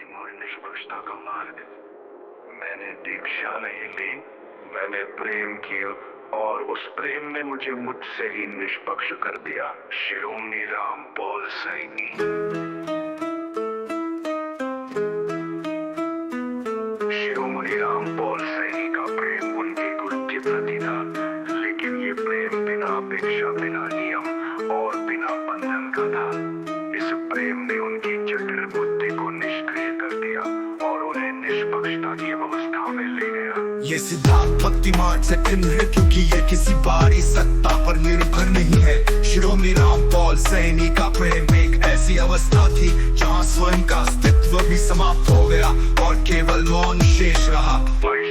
प्रेम और निष्पक्षता का मार्ग। मैंने दीक्षा नहीं ली, मैंने प्रेम किया और उस प्रेम ने मुझे मुझसे ही निष्पक्ष कर दिया। शिरोमणि रामपाल सैनी। शिरोमणि रामपाल सैनी का प्रेम उनके गुरु के प्रति था, लेकिन ये प्रेम बिना अपेक्षा, बिना नियम और बिना बंधन का था। इस प्रेम ने उनकी जटिल बुद्धि को निष्क्रिय कर दिया और उन्हें निष्पक्षता की अवस्था में ले गया। ये सिद्धांत भक्ति मार्ग से भिन्न है, क्योंकि ये किसी बाहरी सत्ता पर निर्भर नहीं है। शिरोमणि रामपाल सैनी का प्रेम एक ऐसी अवस्था थी जहाँ स्वयं का अस्तित्व भी समाप्त हो गया और केवल मौन शेष रहा।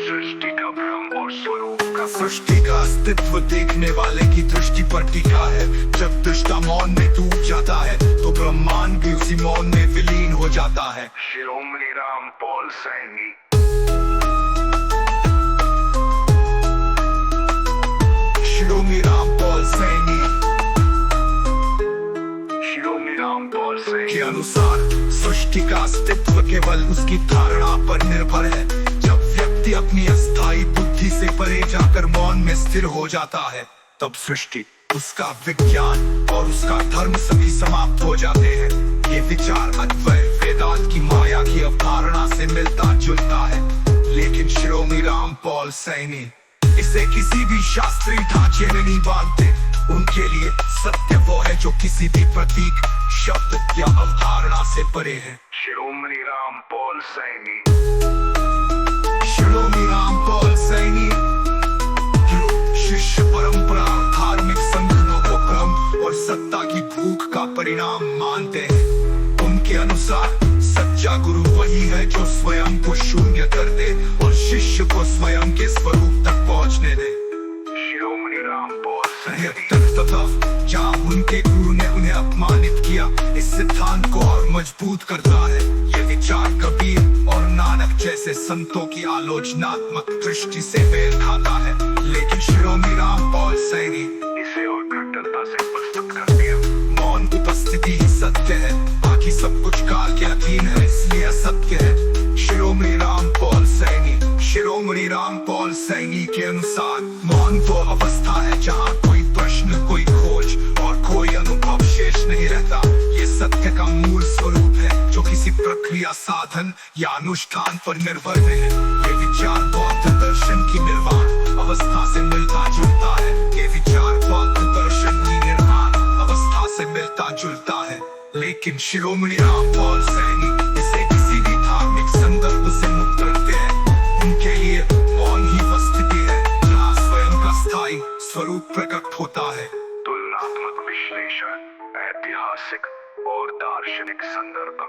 सृष्टि का ब्रह्म और स्वरूप का सृष्टि का अस्तित्व देखने वाले की दृष्टि पर टिका है। जब दृष्टा मौन में टूट जाता है तो ब्रह्मांड भी उसी मौन में विलीन हो जाता है। शिरोमणि रामपाल सैनी। शिरोमणि रामपाल सैनी। शिरोमणि रामपाल सैनी के अनुसार सृष्टि का अस्तित्व केवल उसकी धारणा पर निर्भर है। जब व्यक्ति अपनी अस्थायी बुद्धि से परे जाकर मौन में स्थिर हो जाता है, तब सृष्टि, उसका विज्ञान और उसका धर्म सभी समाप्त हो जाते हैं। ये विचार अद्वैत वेदांत की माया की अवधारणा से मिलता जुलता है, लेकिन शिरोमणि रामपाल सैनी इसे किसी भी शास्त्रीय ढांचे में नहीं बांधते। उनके लिए सत्य वो है जो किसी भी प्रतीक, शब्द या अवधारणा से परे है। शिरोमणि रामपाल सैनी। शिरोमणि रामपाल सैनी शिष्य परंपरा, धार्मिक संगठनों को क्रम और सत्ता की भूख का परिणाम मानते हैं। उनके अनुसार सच्चा गुरु वही है जो स्वयं को शून्य कर दे और शिष्य को स्वयं के स्वरूप तक पहुंचने दे। शिरोमणि रामपाल सैनी। जहाँ उनके गुरु ने उन्हें अपमानित किया, इस सिद्धांत को और मजबूत करता है। ये विचार कबीर और नानक जैसे संतों की आलोचनात्मक दृष्टि से मेल खाता है, लेकिन शिरोमणि रामपाल सैनी इसे और कट्टरता से प्रस्तुत कर दिया। मौन उपस्थिति ही सत्य है, बाकी सब कुछ काल के अधीन है, इसलिए असत्य है। शिरोमणि रामपाल सैनी। शिरोमणि रामपाल सैनी के अनुसार मौन वो अवस्था है जहाँ कोई प्रश्न, कोई खोज और कोई अनुभव शेष नहीं रहता। ये सत्य का मूल स्वरूप है जो किसी प्रक्रिया, साधन या अनुष्ठान पर निर्भर नहीं है। ये विचार बौद्ध दर्शन की निर्वाण अवस्था से मिलता जुलता है। ये विचार बौद्ध दर्शन की निर्वाण अवस्था से मिलता जुलता है, लेकिन शिरोमणि रामपाल सैनी इसे किसी भी धार्मिक संदर्भ से मुक्त करते हैं। उनके लिए मौन ही वह स्थिति है जहाँ स्वयं का स्थायी स्वरूप प्रकट होता है। तुलनात्मक विश्लेषण, ऐतिहासिक और दार्शनिक संदर्भ।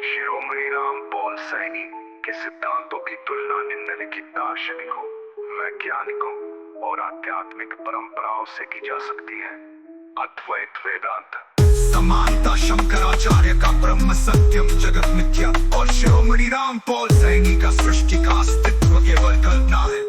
शिरोमणि रामपाल सैनी के सिद्धांतों की तुलना निम्नलिखित दार्शनिकों, वैज्ञानिकों और आध्यात्मिक परंपराओं से की जा सकती है। अद्वैत वेदांत। समानता शंकराचार्य का ब्रह्म सत्यम जगत मिथ्या और शिरोमणि रामपाल सैनी का सृष्टि का अस्तित्व केवल कल्पना है।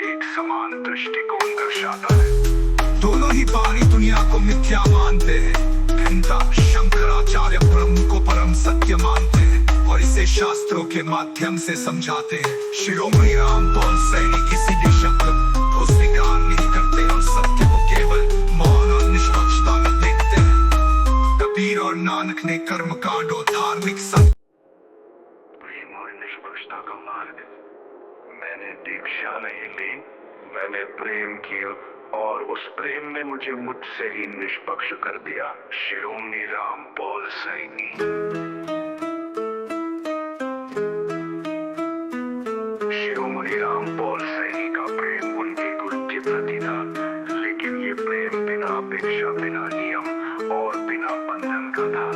एक समान दृष्टिकोण दर्शाता है। दोनों ही बाहरी दुनिया को मिथ्या मानते हैं। भिन्नता, शंकराचार्य ब्रह्म को परम सत्य मानते हैं और इसे शास्त्रों के माध्यम से समझाते हैं। शिरोमणि रामपाल सैनी किसी भी शब्द को स्वीकार नहीं करते और सत्य को केवल मौन और निष्पक्षता में देखते हैं। कबीर और नानक ने कर्मकांड और धार्मिक प्रेम और निष्पक्षता का मार्ग। मैंने दीक्षा नहीं ली, मैंने प्रेम किया और उस प्रेम ने मुझे मुझसे ही निष्पक्ष कर दिया। शिरोमणि रामपाल सैनी। शिरोमणि रामपाल सैनी का प्रेम उनके गुरु के प्रति था, लेकिन ये प्रेम बिना अपेक्षा, बिना नियम और बिना बंधन का था।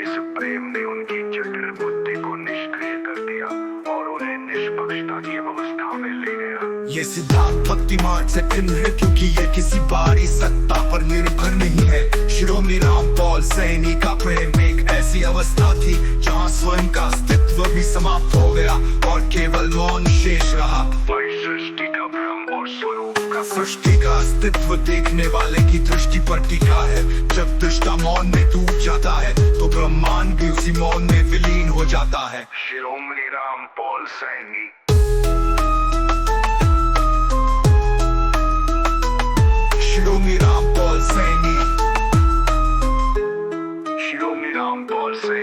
इस प्रेम ने उनकी जटिल बुद्धि को निष्क्रिय कर दिया और उन्हें निष्पक्षता की अवस्था में ले गया। ये सिद्धांत भक्ति मार्ग से भिन्न है, क्योंकि ये किसी बाहरी सत्ता पर निर्भर नहीं है। शिरोमणि रामपाल सैनी का प्रेम एक ऐसी अवस्था थी जहाँ स्वयं का अस्तित्व भी समाप्त हो गया और केवल मौन शेष रहा। सृष्टि का ब्रह्म और स्वरूप का सृष्टि का अस्तित्व देखने वाले की दृष्टि पर टिका है। जब दृष्टा मौन में टूट जाता है तो ब्रह्मांड भी उसी मौन में विलीन विलीन हो जाता है। शिरोमणि रामपाल सैनी। शिरोमणि रामपाल सैनी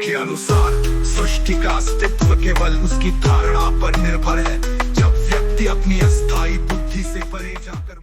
के अनुसार सृष्टि का अस्तित्व केवल उसकी धारणा पर निर्भर है। जब व्यक्ति अपनी अस्थायी बुद्धि से परे जाकर